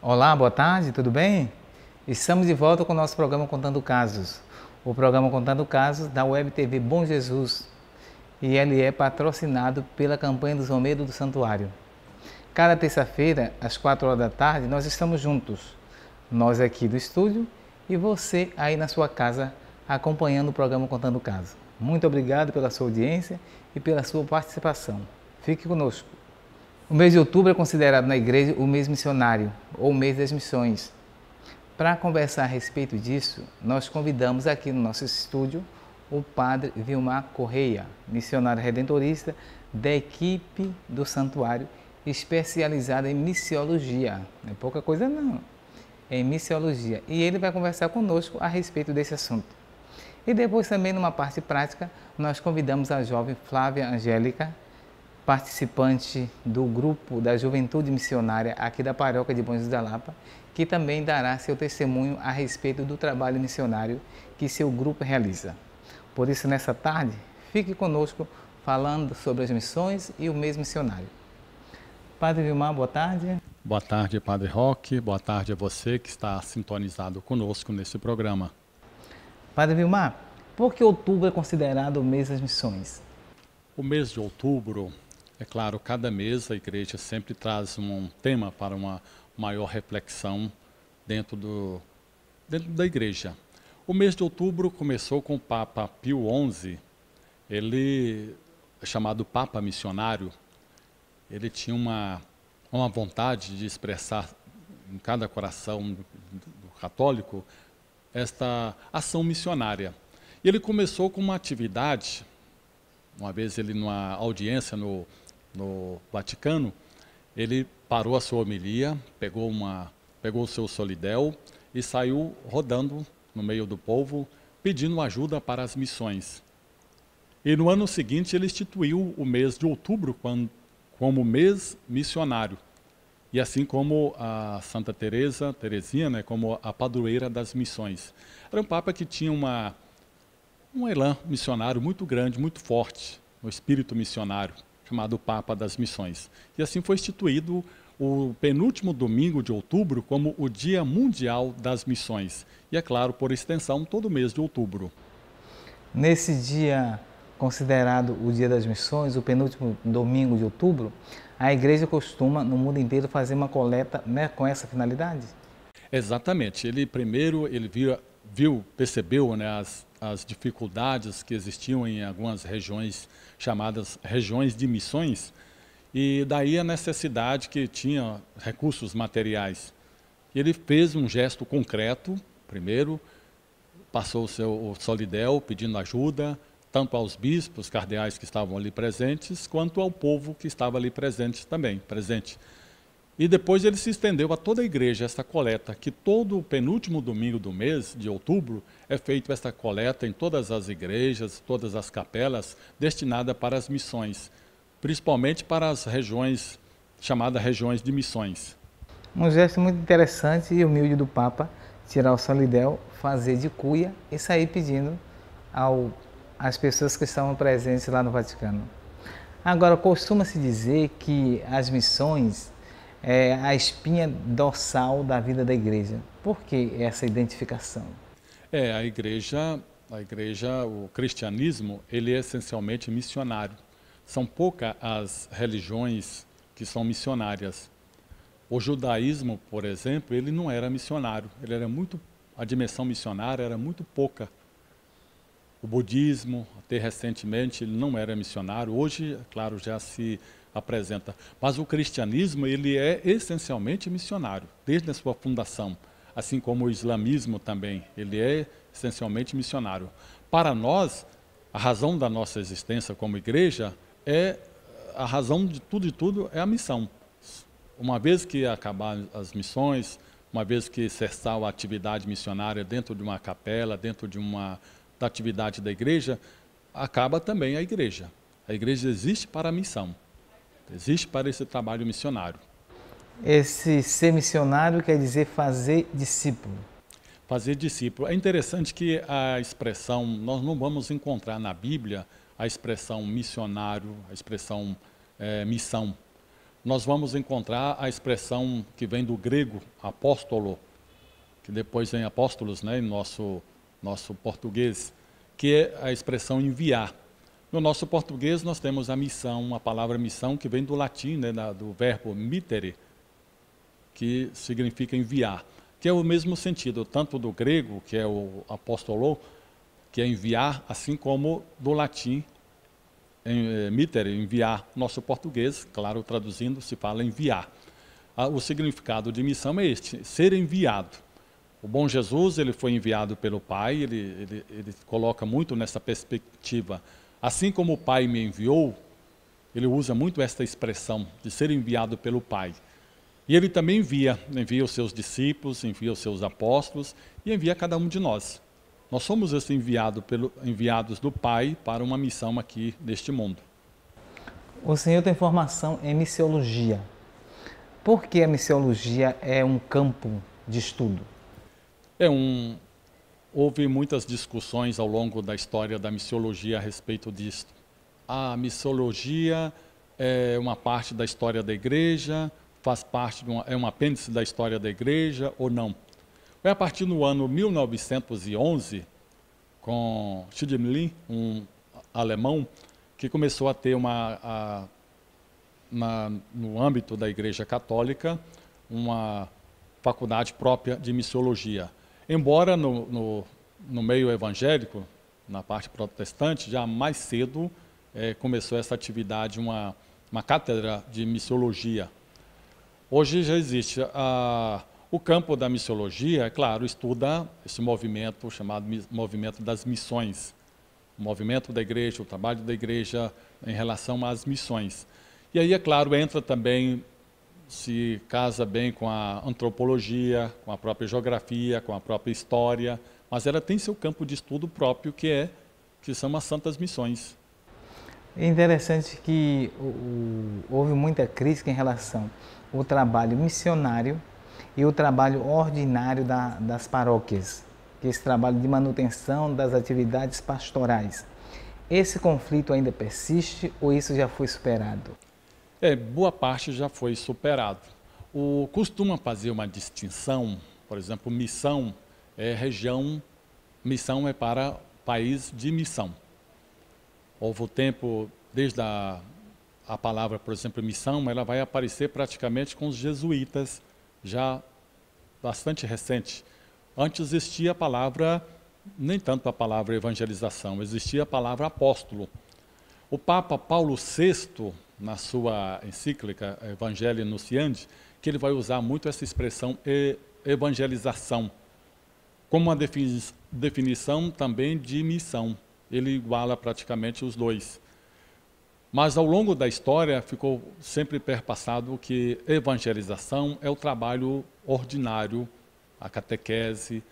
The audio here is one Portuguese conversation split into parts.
Olá, boa tarde, tudo bem? Estamos de volta com o nosso programa Contando Casos. O programa Contando Casos da Web TV Bom Jesus. E ele é patrocinado pela campanha dos Romeiros do Santuário. Cada terça-feira, às 4 horas da tarde, nós estamos juntos. Nós aqui do estúdio e você aí na sua casa acompanhando o programa Contando Casos. Muito obrigado pela sua audiência e pela sua participação. Fique conosco. O mês de outubro é considerado na igreja o mês missionário, ou mês das missões. Para conversar a respeito disso, nós convidamos aqui no nosso estúdio o padre Vilmar Correia, missionário redentorista da equipe do santuário, especializada em missiologia. Não é pouca coisa não, é em missiologia. E ele vai conversar conosco a respeito desse assunto. E depois também, numa parte prática, nós convidamos a jovem Flávia Angélica, participante do grupo da Juventude Missionária aqui da Paróquia de Bom Jesus da Lapa, que também dará seu testemunho a respeito do trabalho missionário que seu grupo realiza. Por isso, nessa tarde, fique conosco falando sobre as missões e o mês missionário. Padre Vilmar, boa tarde. Boa tarde, Padre Roque. Boa tarde a você que está sintonizado conosco nesse programa. Padre Vilmar, por que outubro é considerado o mês das missões? O mês de outubro, é claro, cada mês a igreja sempre traz um tema para uma maior reflexão dentro da igreja. O mês de outubro começou com o Papa Pio XI. Ele é chamado Papa Missionário. Ele tinha uma vontade de expressar em cada coração do católico esta ação missionária. E ele começou com uma atividade. Uma vez ele, numa audiência no Vaticano, ele parou a sua homilia, pegou o seu solidel e saiu rodando no meio do povo, pedindo ajuda para as missões. E no ano seguinte ele instituiu o mês de outubro como mês missionário. E assim como a Santa Teresinha, né, como a padroeira das missões. Era um Papa que tinha um elan missionário muito grande, muito forte, no espírito missionário, chamado Papa das Missões. E assim foi instituído o penúltimo domingo de outubro como o Dia Mundial das Missões. E é claro, por extensão, todo mês de outubro. Nesse dia considerado o Dia das Missões, o penúltimo domingo de outubro, a igreja costuma, no mundo inteiro, fazer uma coleta, né, com essa finalidade? Exatamente. Ele percebeu, né, as dificuldades que existiam em algumas regiões chamadas regiões de missões, e daí a necessidade que tinha recursos materiais. Ele fez um gesto concreto, primeiro, passou o solidel pedindo ajuda, tanto aos bispos, cardeais que estavam ali presentes, quanto ao povo que estava ali presente. E depois ele se estendeu a toda a igreja esta coleta, que todo o penúltimo domingo do mês de outubro é feita esta coleta em todas as igrejas, todas as capelas, destinada para as missões, principalmente para as regiões, chamadas regiões de missões. Um gesto muito interessante e humilde do Papa, tirar o solidel, fazer de cuia e sair pedindo às pessoas que estavam presentes lá no Vaticano. Agora, costuma-se dizer que as missões é a espinha dorsal da vida da igreja. Por que essa identificação? A igreja, o cristianismo, ele é essencialmente missionário. São poucas as religiões que são missionárias. O judaísmo, por exemplo, ele não era missionário. A dimensão missionária era muito pouca. O budismo, até recentemente, ele não era missionário. Hoje, claro, já se apresenta. Mas o cristianismo, ele é essencialmente missionário, desde a sua fundação. Assim como o islamismo também, ele é essencialmente missionário. Para nós, a razão da nossa existência como igreja a razão de tudo é a missão. Uma vez que acabar as missões, uma vez que cessar a atividade missionária dentro de uma capela, dentro da atividade da igreja, acaba também a igreja. A igreja existe para a missão, existe para esse trabalho missionário. Esse ser missionário quer dizer fazer discípulo. Fazer discípulo. É interessante que a expressão, nós não vamos encontrar na Bíblia a expressão missionário, a expressão missão. nós vamos encontrar a expressão que vem do grego apóstolo, que depois vem apóstolos, né, em nosso português, que é a expressão enviar. No nosso português nós temos a missão, a palavra missão, que vem do latim, né, do verbo mittere, que significa enviar, que é o mesmo sentido, tanto do grego, que é o apóstolo, que é enviar, assim como do latim, mittere, enviar. Nosso português, claro, traduzindo, se fala enviar. O significado de missão é este, ser enviado. O bom Jesus, ele foi enviado pelo Pai, ele coloca muito nessa perspectiva. Assim como o Pai me enviou, ele usa muito esta expressão de ser enviado pelo Pai. E ele também envia os seus discípulos, envia os seus apóstolos e envia cada um de nós. Nós somos enviados do Pai para uma missão aqui neste mundo. O senhor tem formação em missiologia. Por que a missiologia é um campo de estudo? Houve muitas discussões ao longo da história da missiologia a respeito disso. A missiologia é uma parte da história da igreja, faz parte é um apêndice da história da igreja ou não? Foi a partir do ano 1911, com Schindler, um alemão, que começou a ter no âmbito da Igreja Católica uma faculdade própria de missiologia. Embora no meio evangélico, na parte protestante, já mais cedo começou essa atividade, uma cátedra de missiologia. Hoje já existe. O campo da missiologia, é claro, estuda esse movimento chamado movimento das missões, o movimento da igreja, o trabalho da igreja em relação às missões. E aí, é claro, entra também, se casa bem com a antropologia, com a própria geografia, com a própria história, mas ela tem seu campo de estudo próprio, que são as santas missões. É interessante que houve muita crítica em relação ao trabalho missionário e o trabalho ordinário das paróquias, que é esse trabalho de manutenção das atividades pastorais. Esse conflito ainda persiste ou isso já foi superado? Boa parte já foi superado. Costuma fazer uma distinção, por exemplo, missão é região, missão é para país de missão. Houve o tempo, desde a palavra, por exemplo, missão, ela vai aparecer praticamente com os jesuítas, já bastante recente. Antes existia a palavra, nem tanto a palavra evangelização, existia a palavra apóstolo. O Papa Paulo VI, na sua encíclica Evangelii Nuntiandi, que ele vai usar muito essa expressão evangelização, como uma definição também de missão. Ele iguala praticamente os dois. Mas ao longo da história ficou sempre perpassado que evangelização é o trabalho ordinário, a catequese,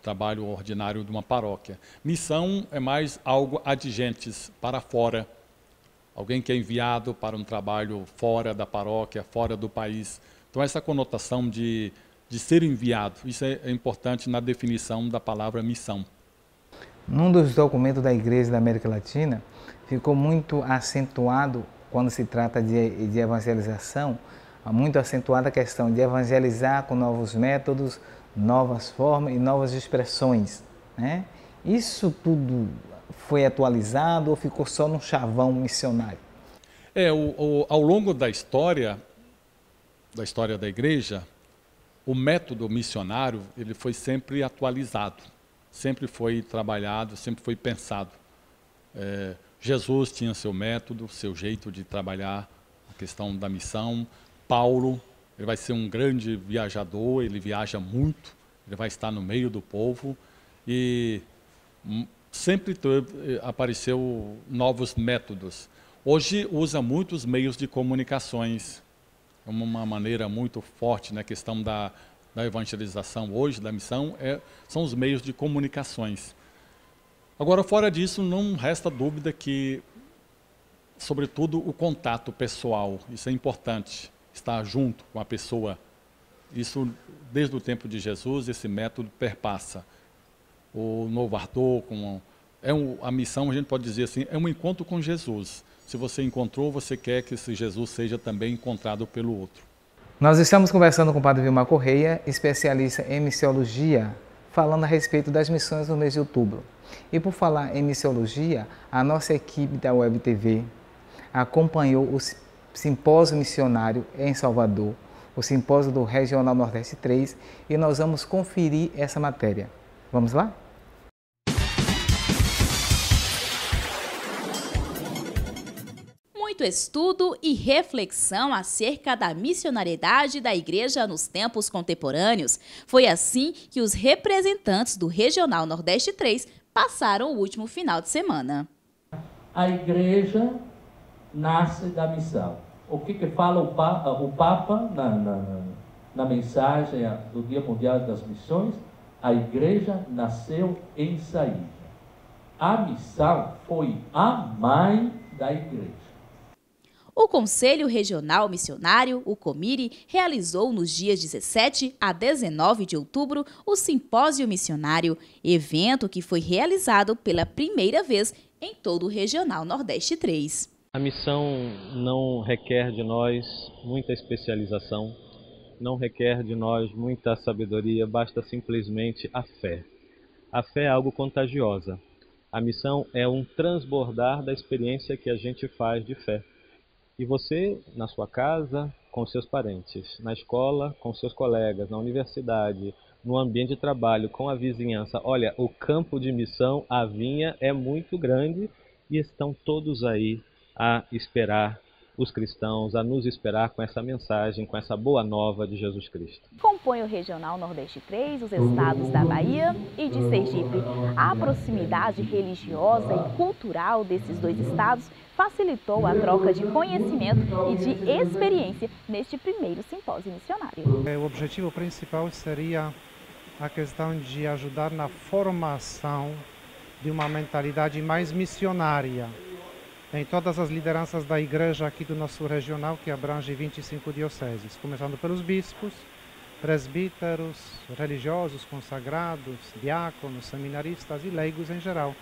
trabalho ordinário de uma paróquia. Missão é mais algo adjentes, para fora. Alguém que é enviado para um trabalho fora da paróquia, fora do país. Então essa conotação de ser enviado, isso é importante na definição da palavra missão. Num dos documentos da Igreja da América Latina, ficou muito acentuado, quando se trata de evangelização, muito acentuada a questão de evangelizar com novos métodos, novas formas e novas expressões, né? Isso tudo foi atualizado ou ficou só num chavão missionário? Ao longo da história da Igreja, o método missionário ele foi sempre atualizado. Sempre foi trabalhado, sempre foi pensado. Jesus tinha seu método, seu jeito de trabalhar a questão da missão. Paulo, ele vai ser um grande viajador, ele viaja muito, ele vai estar no meio do povo e sempre apareceu novos métodos. Hoje usa muitos meios de comunicações, uma maneira muito forte na questão da evangelização hoje, da missão, são os meios de comunicações. Agora, fora disso, não resta dúvida que, sobretudo, o contato pessoal, isso é importante, estar junto com a pessoa. Isso, desde o tempo de Jesus, esse método perpassa. O novo ardor A missão, a gente pode dizer assim, é um encontro com Jesus. Se você encontrou, você quer que esse Jesus seja também encontrado pelo outro. Nós estamos conversando com o Padre Vilmar Correia, especialista em missiologia, falando a respeito das missões no mês de outubro. E por falar em missiologia, a nossa equipe da Web TV acompanhou o simpósio missionário em Salvador, o simpósio do Regional Nordeste 3, e nós vamos conferir essa matéria. Vamos lá? Muito estudo e reflexão acerca da missionariedade da Igreja nos tempos contemporâneos. Foi assim que os representantes do Regional Nordeste 3 passaram o último final de semana. A Igreja nasce da missão. O que fala o Papa na mensagem do Dia Mundial das Missões? A Igreja nasceu em saída. A missão foi a mãe da Igreja. O Conselho Regional Missionário, o COMIRI, realizou nos dias 17 a 19 de outubro o Simpósio Missionário, evento que foi realizado pela primeira vez em todo o Regional Nordeste 3. A missão não requer de nós muita especialização, não requer de nós muita sabedoria, basta simplesmente a fé. A fé é algo contagiosa. A missão é um transbordar da experiência que a gente faz de fé. E você, na sua casa, com seus parentes, na escola, com seus colegas, na universidade, no ambiente de trabalho, com a vizinhança. Olha, o campo de missão, a vinha é muito grande e estão todos aí a esperar os cristãos, a nos esperar com essa mensagem, com essa boa nova de Jesus Cristo. Compõe o Regional Nordeste 3 os estados da Bahia e de Sergipe. A proximidade religiosa e cultural desses dois estados facilitou a troca de conhecimento e de experiência neste primeiro simpósio missionário. O objetivo principal seria a questão de ajudar na formação de uma mentalidade mais missionária em todas as lideranças da igreja aqui do nosso regional, que abrange 25 dioceses, começando pelos bispos, presbíteros, religiosos, consagrados, diáconos, seminaristas e leigos em geral.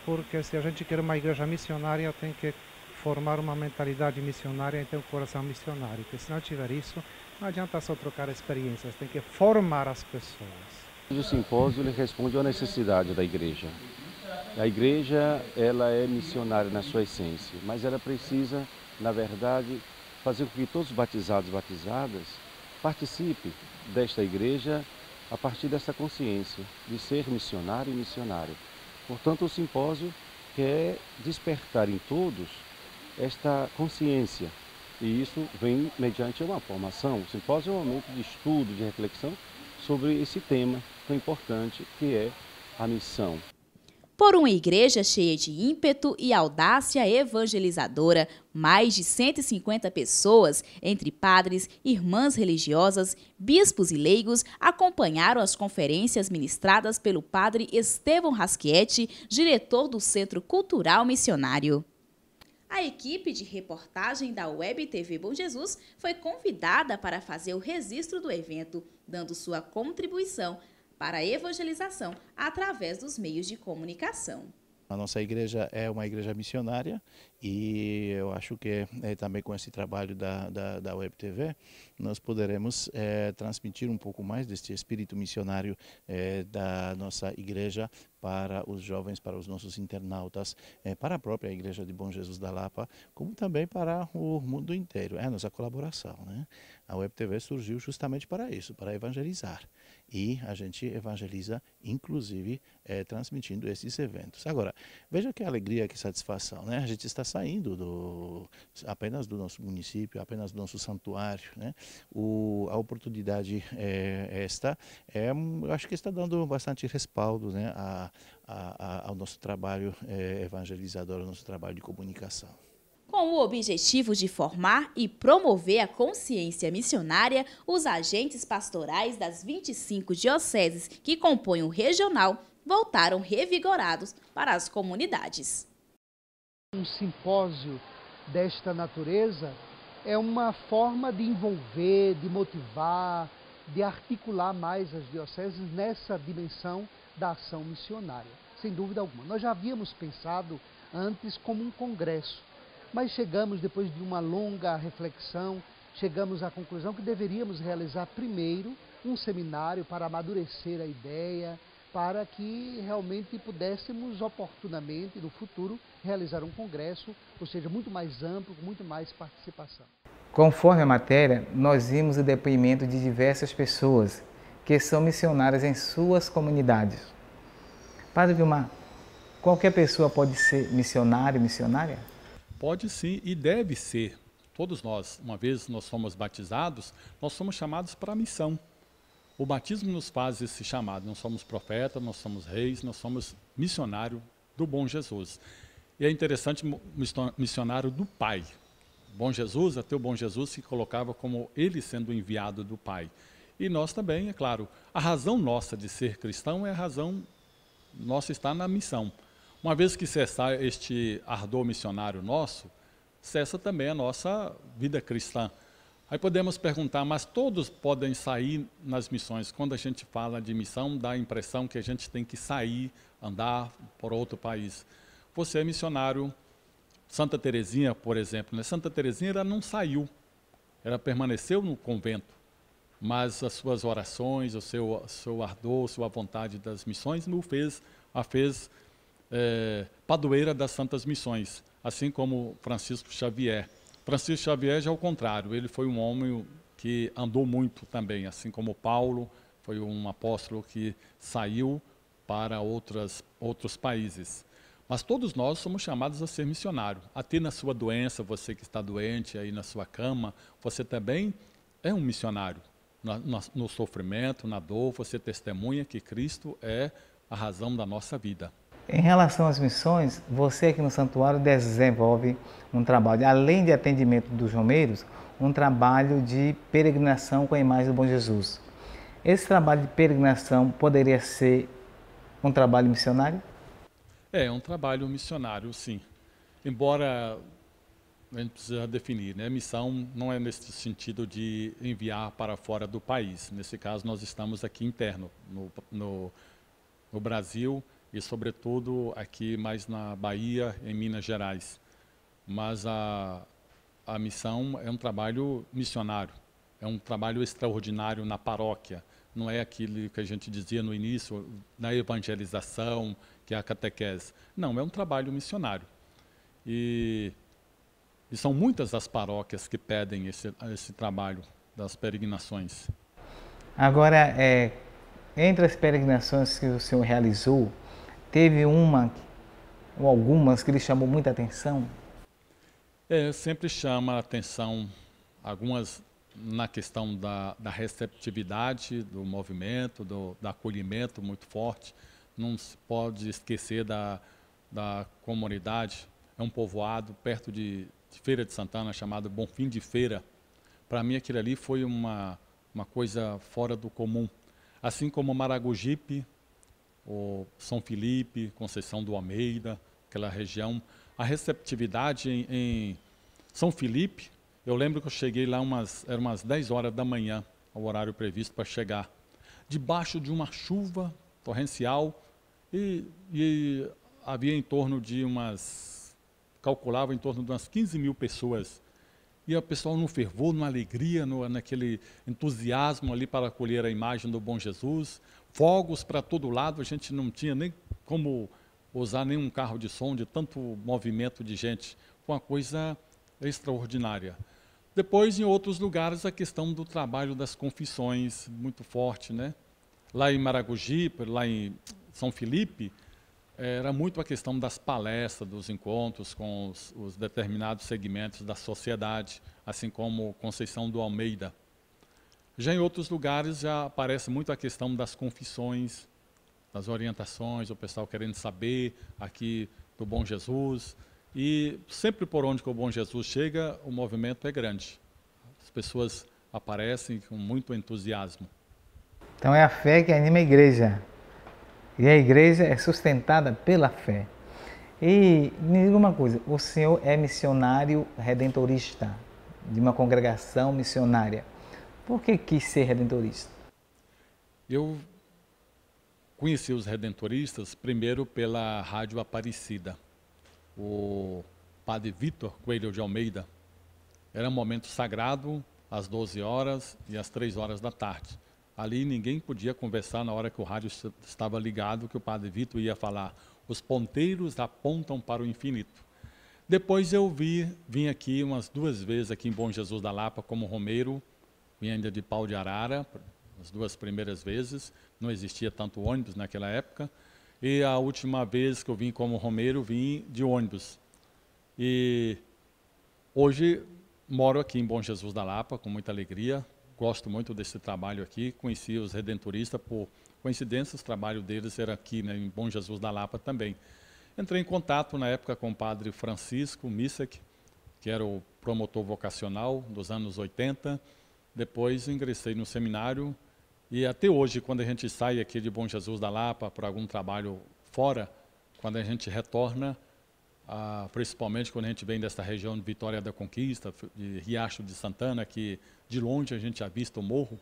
Porque se a gente quer uma igreja missionária, tem que formar uma mentalidade missionária e ter um coração missionário. Porque se não tiver isso, não adianta só trocar experiências, tem que formar as pessoas. O simpósio ele responde à necessidade da igreja. A igreja ela é missionária na sua essência, mas ela precisa, na verdade, fazer com que todos os batizados e batizadas participem desta igreja a partir dessa consciência de ser missionário e missionária. Portanto, o simpósio quer despertar em todos esta consciência, e isso vem mediante uma formação. O simpósio é um momento de estudo, de reflexão sobre esse tema tão importante que é a missão. Por uma igreja cheia de ímpeto e audácia evangelizadora, mais de 150 pessoas, entre padres, irmãs religiosas, bispos e leigos, acompanharam as conferências ministradas pelo padre Estevão Rasquietti, diretor do Centro Cultural Missionário. A equipe de reportagem da Web TV Bom Jesus foi convidada para fazer o registro do evento, dando sua contribuição para a evangelização através dos meios de comunicação. A nossa igreja é uma igreja missionária e eu acho que também com esse trabalho da Web TV nós poderemos transmitir um pouco mais deste espírito missionário da nossa igreja para os jovens, para os nossos internautas, para a própria Igreja de Bom Jesus da Lapa, como também para o mundo inteiro. É a nossa colaboração, né? A Web TV surgiu justamente para isso, para evangelizar. E a gente evangeliza, inclusive, transmitindo esses eventos. Agora, veja que alegria, que satisfação, né? A gente está saindo apenas do nosso município, apenas do nosso santuário, né? A oportunidade eu acho que está dando bastante respaldo, né, ao nosso trabalho evangelizador, ao nosso trabalho de comunicação. Com o objetivo de formar e promover a consciência missionária, os agentes pastorais das 25 dioceses que compõem o regional voltaram revigorados para as comunidades. Um simpósio desta natureza é uma forma de envolver, de motivar, de articular mais as dioceses nessa dimensão da ação missionária. sem dúvida alguma. Nós já havíamos pensado antes como um congresso, mas chegamos, depois de uma longa reflexão, chegamos à conclusão que deveríamos realizar primeiro um seminário para amadurecer a ideia, para que realmente pudéssemos oportunamente, no futuro, realizar um congresso, ou seja, muito mais amplo, com muito mais participação. Conforme a matéria, nós vimos o depoimento de diversas pessoas que são missionárias em suas comunidades. Padre Vilmar, qualquer pessoa pode ser missionário, missionária? Pode sim e deve ser. Todos nós, uma vez nós somos batizados, nós somos chamados para a missão. O batismo nos faz esse chamado. Nós somos profetas, nós somos reis, nós somos missionário do bom Jesus. E é interessante, missionário do Pai. Bom Jesus, até o bom Jesus se colocava como ele sendo enviado do Pai. E nós também, é claro, a razão nossa de ser cristão é a razão nossa está na missão. Uma vez que cessar este ardor missionário nosso, cessa também a nossa vida cristã. Aí podemos perguntar, mas todos podem sair nas missões? Quando a gente fala de missão, dá a impressão que a gente tem que sair, andar por outro país. Você é missionário, Santa Teresinha, por exemplo, né? Santa Teresinha ela não saiu, ela permaneceu no convento, mas as suas orações, o seu ardor, sua vontade das missões a fez padroeira das Santas Missões, assim como Francisco Xavier. Francisco Xavier já é o contrário, ele foi um homem que andou muito também, assim como Paulo, foi um apóstolo que saiu para outros países. Mas todos nós somos chamados a ser missionário. Até na sua doença, você que está doente aí na sua cama, você também é um missionário. No sofrimento, na dor, você testemunha que Cristo é a razão da nossa vida. Em relação às missões, você aqui no santuário desenvolve um trabalho, além de atendimento dos romeiros, um trabalho de peregrinação com a imagem do Bom Jesus. Esse trabalho de peregrinação poderia ser um trabalho missionário? É um trabalho missionário, sim. Embora a gente precisa definir, né? Missão não é nesse sentido de enviar para fora do país. Nesse caso, nós estamos aqui interno, no Brasil, e sobretudo aqui mais na Bahia, em Minas Gerais. Mas a missão é um trabalho missionário, é um trabalho extraordinário na paróquia. Não é aquilo que a gente dizia no início, na evangelização, que é a catequese. Não, é um trabalho missionário. E são muitas as paróquias que pedem esse trabalho das peregrinações. Agora, entre as peregrinações que o senhor realizou, teve uma ou algumas que lhe chamou muita atenção? Sempre chama a atenção algumas na questão da receptividade do movimento, do acolhimento muito forte. Não se pode esquecer da comunidade. É um povoado perto de Feira de Santana chamado Bonfim de Feira. Para mim aquilo ali foi uma coisa fora do comum. Assim como Maragogipe, o São Felipe, Conceição do Almeida, aquela região. A receptividade em São Felipe, eu lembro que eu cheguei lá eram umas 10 horas da manhã, o horário previsto para chegar, debaixo de uma chuva torrencial e havia em torno de calculava em torno de umas 15 mil pessoas. E o pessoal no fervor, numa alegria, naquele entusiasmo ali para acolher a imagem do Bom Jesus. Fogos para todo lado, a gente não tinha nem como usar nenhum carro de som, de tanto movimento de gente. Foi uma coisa extraordinária. Depois, em outros lugares, a questão do trabalho das confissões, muito forte, né? Lá em Maragogipe, lá em São Felipe, era muito a questão das palestras, dos encontros com os determinados segmentos da sociedade, assim como Conceição do Almeida. Já em outros lugares já aparece muito a questão das confissões, das orientações, o pessoal querendo saber aqui do Bom Jesus. E sempre por onde que o Bom Jesus chega, o movimento é grande. As pessoas aparecem com muito entusiasmo. Então é a fé que anima a igreja. E a igreja é sustentada pela fé. E me diga uma coisa, o senhor é missionário redentorista, de uma congregação missionária. Por que quis ser redentorista? Eu conheci os redentoristas primeiro pela Rádio Aparecida. O padre Vitor Coelho de Almeida. Era um momento sagrado, às 12 horas e às 3 horas da tarde. Ali ninguém podia conversar na hora que o rádio estava ligado, que o padre Vitor ia falar. Os ponteiros apontam para o infinito. Depois eu vim aqui umas 2 vezes aqui em Bom Jesus da Lapa como romeiro, vim ainda de Pau de Arara, as 2 primeiras vezes, não existia tanto ônibus naquela época, e a última vez que eu vim como romeiro, vim de ônibus. E hoje moro aqui em Bom Jesus da Lapa com muita alegria, gosto muito desse trabalho aqui, conheci os redentoristas por coincidência, o trabalho deles era aqui, né, em Bom Jesus da Lapa também. Entrei em contato na época com o padre Francisco Missek, que era o promotor vocacional dos anos 80, depois ingressei no seminário e até hoje, quando a gente sai aqui de Bom Jesus da Lapa para algum trabalho fora, quando a gente retorna, principalmente quando a gente vem dessa região de Vitória da Conquista, de Riacho de Santana, que de longe a gente avista o morro,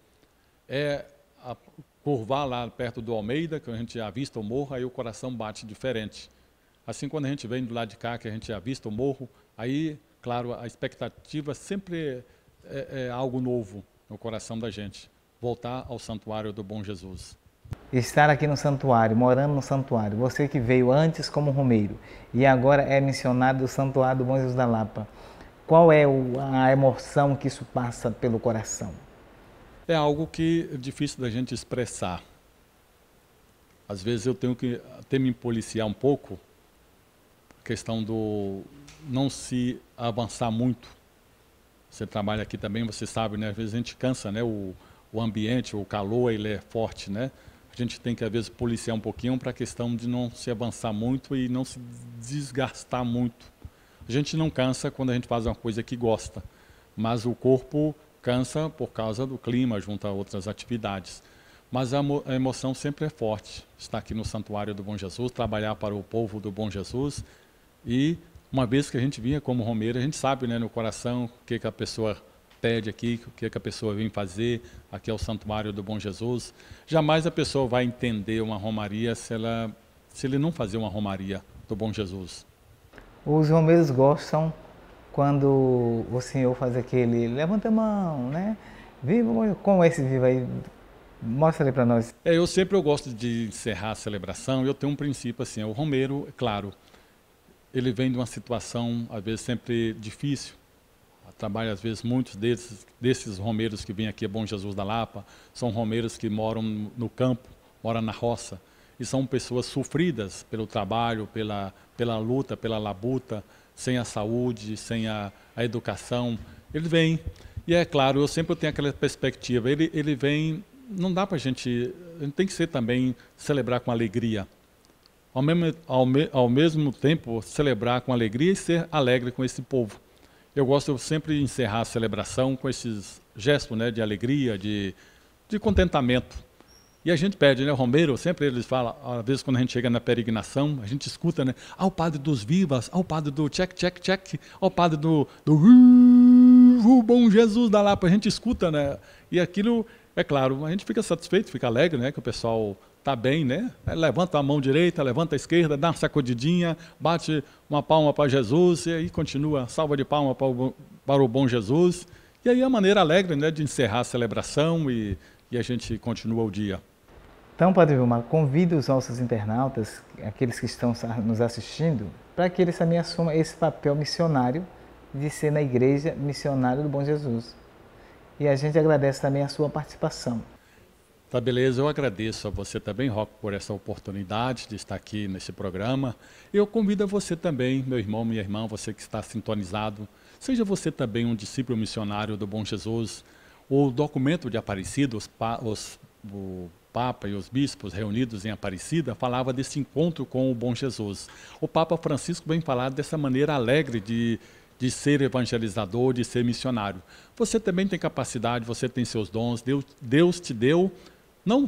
curvar lá perto do Almeida, que a gente avista o morro, aí o coração bate diferente. Assim, quando a gente vem do lado de cá, que a gente avista o morro, aí, claro, a expectativa sempre é algo novo no coração da gente, voltar ao Santuário do Bom Jesus. Estar aqui no santuário, morando no santuário, você que veio antes como romeiro e agora é missionário do Santuário do Bom Jesus da Lapa, qual é a emoção que isso passa pelo coração? É algo que é difícil da gente expressar. Às vezes eu tenho que até me policiar um pouco, a questão do não se avançar muito. Você trabalha aqui também, você sabe, né? Às vezes a gente cansa, né? O ambiente, o calor, ele é forte, né? A gente tem que, às vezes, policiar um pouquinho para a questão de não se avançar muito e não se desgastar muito. A gente não cansa quando a gente faz uma coisa que gosta, mas o corpo cansa por causa do clima, junto a outras atividades. Mas a emoção sempre é forte. Estar aqui no Santuário do Bom Jesus, trabalhar para o povo do Bom Jesus. E uma vez que a gente vinha como romeiro, a gente sabe, né, no coração o que a pessoa pede aqui, o que a pessoa vem fazer. Aqui é o Santuário do Bom Jesus. Jamais a pessoa vai entender uma romaria se ele não fazer uma romaria do Bom Jesus. Os romeiros gostam quando o senhor faz aquele levanta a mão, né? Viva, como esse viva aí, mostra aí para nós. Eu gosto de encerrar a celebração. Eu tenho um princípio assim, o romeiro, é claro, ele vem de uma situação às vezes sempre difícil. Trabalho, às vezes, muitos desses romeiros que vêm aqui a Bom Jesus da Lapa, são romeiros que moram no campo, moram na roça, e são pessoas sofridas pelo trabalho, pela luta, pela labuta, sem a saúde, sem a educação. Ele vem, e é claro, eu sempre tenho aquela perspectiva, ele vem, não dá para a gente tem que ser também, celebrar com alegria. Ao mesmo tempo, celebrar com alegria e ser alegre com esse povo. Eu gosto sempre de encerrar a celebração com esses gestos, né, de alegria, de contentamento. E a gente pede, né, o romeiro, sempre eles falam, às vezes quando a gente chega na peregrinação, a gente escuta, né, o padre dos vivas, o padre do check, check, check, o padre do Bom Jesus da Lapa, a gente escuta, né, e aquilo, é claro, a gente fica satisfeito, fica alegre, né, que o pessoal está bem, né? Levanta a mão direita, levanta a esquerda, dá uma sacudidinha, bate uma palma para Jesus e aí continua, salva de palma para o Bom Jesus. E aí a maneira alegre, né, de encerrar a celebração e a gente continua o dia. Então, Padre Vilmar, convido os nossos internautas, aqueles que estão nos assistindo, para que eles também assumam esse papel missionário de ser na igreja missionário do Bom Jesus. E a gente agradece também a sua participação. Tá, beleza, eu agradeço a você também, Roque, por essa oportunidade de estar aqui nesse programa. Eu convido a você também, meu irmão, minha irmã, você que está sintonizado, seja você também um discípulo missionário do Bom Jesus. O documento de Aparecida, o Papa e os bispos reunidos em Aparecida, falava desse encontro com o Bom Jesus. O Papa Francisco vem falar dessa maneira alegre de ser evangelizador, de ser missionário. Você também tem capacidade, você tem seus dons, Deus te deu, não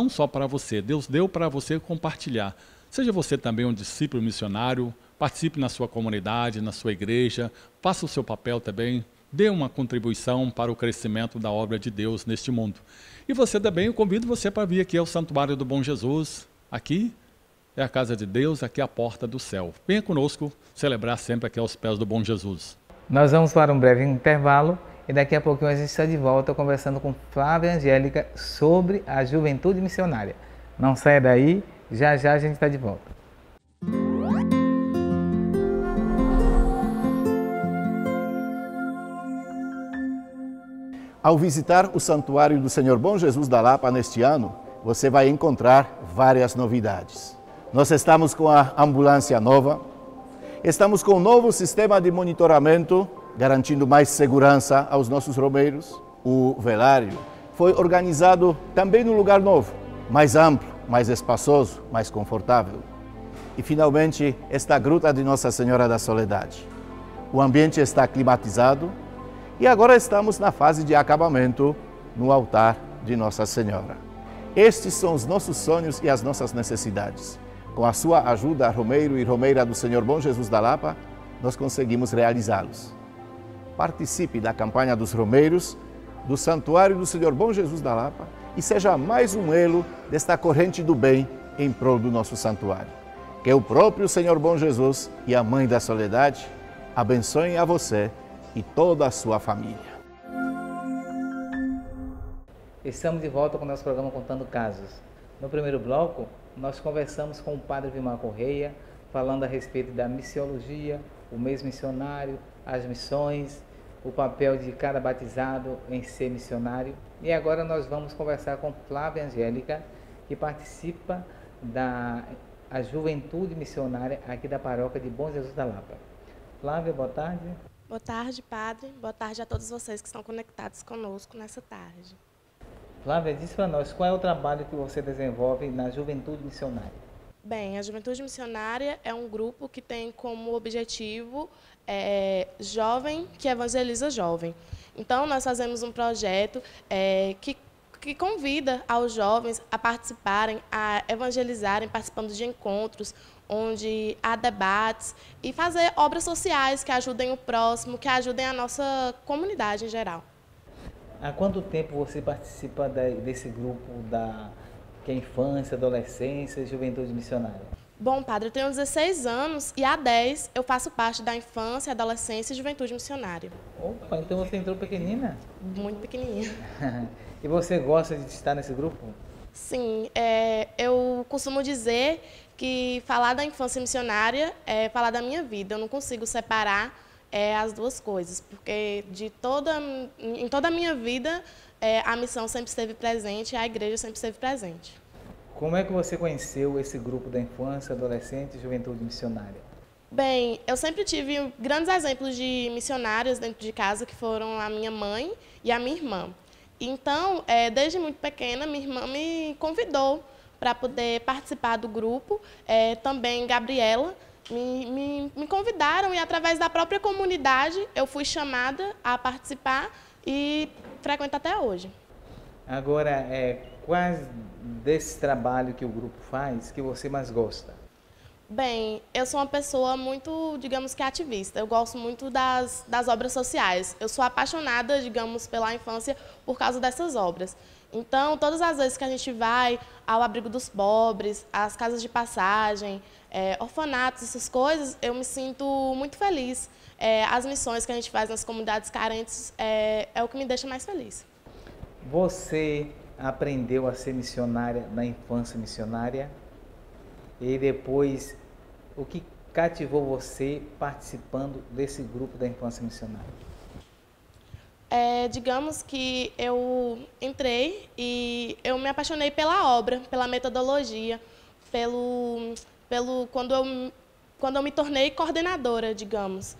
só para você, Deus deu para você compartilhar. Seja você também um discípulo missionário, participe na sua comunidade, na sua igreja, faça o seu papel também dê uma contribuição para o crescimento da obra de Deus neste mundo. E você também, eu convido você para vir aqui ao Santuário do Bom Jesus. Aqui é a casa de Deus, aqui é a porta do céu. Venha conosco celebrar sempre aqui aos pés do Bom Jesus. Nós vamos para um breve intervalo e daqui a pouquinho a gente está de volta conversando com Flávia Angélica sobre a juventude missionária. Não saia daí, já já a gente está de volta. Ao visitar o Santuário do Senhor Bom Jesus da Lapa neste ano, você vai encontrar várias novidades. Nós estamos com a ambulância nova, estamos com um novo sistema de monitoramento, garantindo mais segurança aos nossos romeiros. O velário foi organizado também num lugar novo, mais amplo, mais espaçoso, mais confortável. E finalmente, esta gruta de Nossa Senhora da Soledade. O ambiente está climatizado e agora estamos na fase de acabamento no altar de Nossa Senhora. Estes são os nossos sonhos e as nossas necessidades. Com a sua ajuda, romeiro e romeira do Senhor Bom Jesus da Lapa, nós conseguimos realizá-los. Participe da campanha dos romeiros, do Santuário do Senhor Bom Jesus da Lapa e seja mais um elo desta corrente do bem em prol do nosso santuário. Que o próprio Senhor Bom Jesus e a Mãe da Soledade abençoem a você e toda a sua família. Estamos de volta com o nosso programa Contando Casos. No primeiro bloco, nós conversamos com o Padre Vilmar Correia, falando a respeito da missiologia, o mês missionário, as missões, o papel de cada batizado em ser missionário. E agora nós vamos conversar com Flávia Angélica, que participa da juventude missionária aqui da paróquia de Bom Jesus da Lapa. Flávia, boa tarde. Boa tarde, Padre. Boa tarde a todos vocês que estão conectados conosco nessa tarde. Flávia, diz para nós, qual é o trabalho que você desenvolve na juventude missionária? Bem, a Juventude Missionária é um grupo que tem como objetivo jovem que evangeliza jovem. Então, nós fazemos um projeto que convida aos jovens a participarem, a evangelizarem, participando de encontros, onde há debates e fazer obras sociais que ajudem o próximo, que ajudem a nossa comunidade em geral. Há quanto tempo você participa desse grupo que é infância, adolescência e juventude missionária? Bom, Padre, eu tenho 16 anos e há 10 eu faço parte da infância, adolescência e juventude missionária. Opa, então você entrou pequenina? Muito pequenininha. E você gosta de estar nesse grupo? Sim, eu costumo dizer que falar da infância missionária é falar da minha vida. Eu não consigo separar as duas coisas, porque em toda a minha vida a missão sempre esteve presente e a igreja sempre esteve presente. Como é que você conheceu esse grupo da infância, adolescente e juventude missionária? Bem, eu sempre tive grandes exemplos de missionárias dentro de casa, que foram a minha mãe e a minha irmã. Então, desde muito pequena, minha irmã me convidou para poder participar do grupo. Também Gabriela me convidaram e, através da própria comunidade, eu fui chamada a participar e frequento até hoje. Agora, quais desse trabalho que o grupo faz que você mais gosta? Bem, eu sou uma pessoa muito, digamos que ativista. Eu gosto muito das obras sociais. Eu sou apaixonada, digamos, pela infância por causa dessas obras. Então, todas as vezes que a gente vai ao abrigo dos pobres, às casas de passagem, orfanatos, essas coisas, eu me sinto muito feliz. As missões que a gente faz nas comunidades carentes é o que me deixa mais feliz. Você aprendeu a ser missionária na infância missionária e depois o que cativou você participando desse grupo da infância missionária? Digamos que eu entrei e eu me apaixonei pela obra, pela metodologia, quando eu me tornei coordenadora, digamos,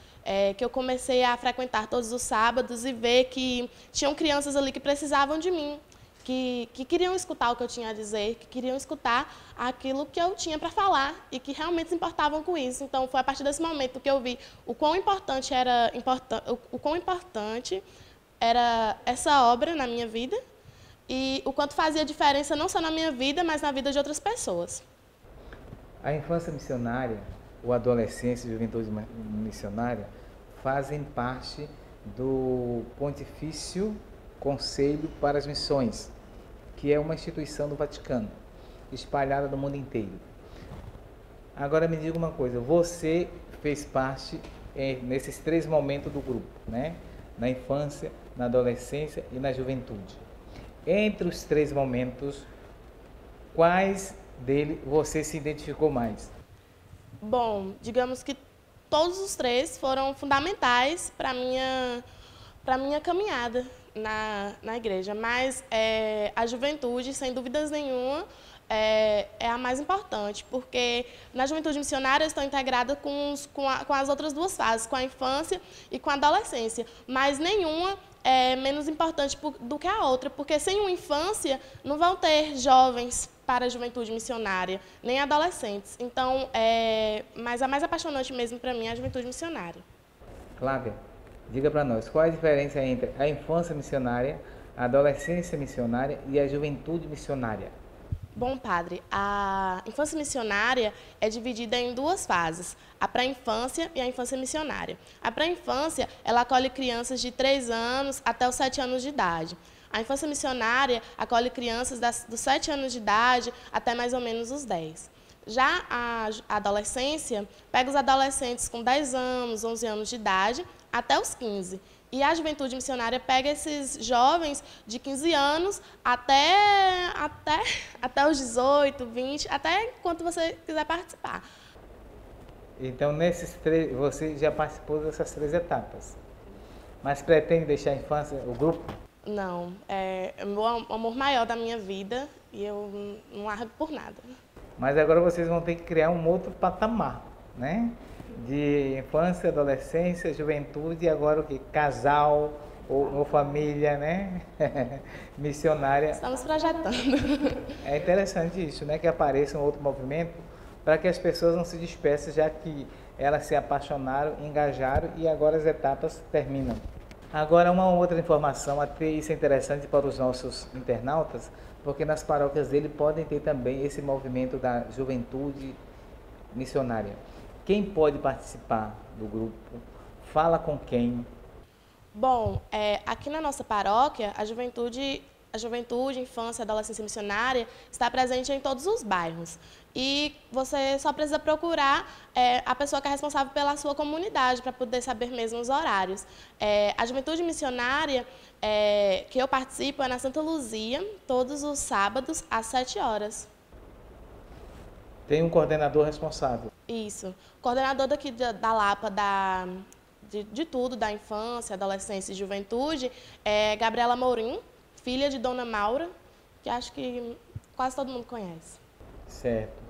que eu comecei a frequentar todos os sábados e ver que tinham crianças ali que precisavam de mim, que queriam escutar o que eu tinha a dizer, que queriam escutar aquilo que eu tinha para falar e que realmente se importavam com isso. Então, foi a partir desse momento que eu vi o quão importante era essa obra na minha vida e o quanto fazia diferença não só na minha vida, mas na vida de outras pessoas. A infância missionária, ou adolescência e juventude missionária, fazem parte do Pontifício Conselho para as Missões, que é uma instituição do Vaticano, espalhada no mundo inteiro. Agora me diga uma coisa, você fez parte nesses 3 momentos do grupo, né? Na infância, na adolescência e na juventude. Entre os 3 momentos, quais dele você se identificou mais? Bom, digamos que todos os 3 foram fundamentais para a minha caminhada na igreja, mas a juventude, sem dúvidas nenhuma, é a mais importante, porque na juventude missionária eu estou integrada com as outras 2 fases, com a infância e com a adolescência, mas nenhuma é menos importante do que a outra, porque sem uma infância não vão ter jovens para a juventude missionária, nem adolescentes. Então, mas a mais apaixonante mesmo para mim é a juventude missionária. Clávia, diga para nós, qual a diferença entre a infância missionária, a adolescência missionária e a juventude missionária? Bom, padre, a infância missionária é dividida em 2 fases, a pré-infância e a infância missionária. A pré-infância, ela acolhe crianças de 3 anos até os 7 anos de idade. A infância missionária acolhe crianças dos 7 anos de idade até mais ou menos os 10. Já a adolescência pega os adolescentes com 10 anos, 11 anos de idade até os 15. E a juventude missionária pega esses jovens de 15 anos até os 18, 20, até quanto você quiser participar. Então, nesses 3, você já participou dessas 3 etapas. Mas pretende deixar a infância, o grupo? Não, é o amor maior da minha vida e eu não largo por nada. Mas agora vocês vão ter que criar um outro patamar, né? De infância, adolescência, juventude e agora o que? Casal ou família, né? Missionária. Estamos projetando. É interessante isso, né? Que apareça um outro movimento para que as pessoas não se dispersem, já que elas se apaixonaram, engajaram e agora as etapas terminam. Agora, uma outra informação, até isso é interessante para os nossos internautas, porque nas paróquias dele podem ter também esse movimento da juventude missionária. Quem pode participar do grupo? Fala com quem? Bom, aqui na nossa paróquia, a juventude, infância, adolescência missionária está presente em todos os bairros. E você só precisa procurar a pessoa que é responsável pela sua comunidade para poder saber mesmo os horários. A juventude missionária que eu participo é na Santa Luzia, todos os sábados, às 7 horas. Tem um coordenador responsável? Isso. Coordenador daqui da Lapa, de tudo, da infância, adolescência e juventude, é Gabriela Mourim, filha de Dona Maura, que acho que quase todo mundo conhece. Certo.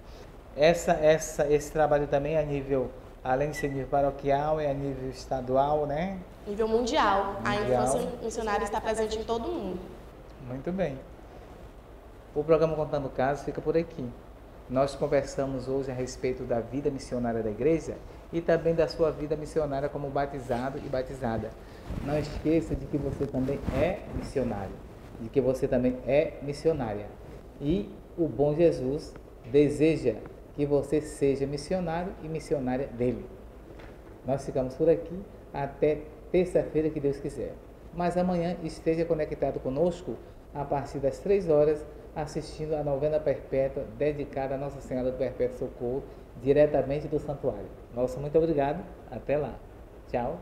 Esse trabalho também é a nível, além de ser nível paroquial, é a nível estadual, né? Nível mundial. A infância missionária está presente em todo mundo. Muito bem. O programa Contando Casos fica por aqui. Nós conversamos hoje a respeito da vida missionária da igreja e também da sua vida missionária como batizado e batizada. Não esqueça de que você também é missionário, de que você também é missionária. E o bom Jesus deseja que você seja missionário e missionária dele. Nós ficamos por aqui até terça-feira, que Deus quiser. Mas amanhã esteja conectado conosco a partir das 3 horas, assistindo a novena perpétua dedicada a Nossa Senhora do Perpétuo Socorro, diretamente do santuário. Nosso muito obrigado. Até lá. Tchau.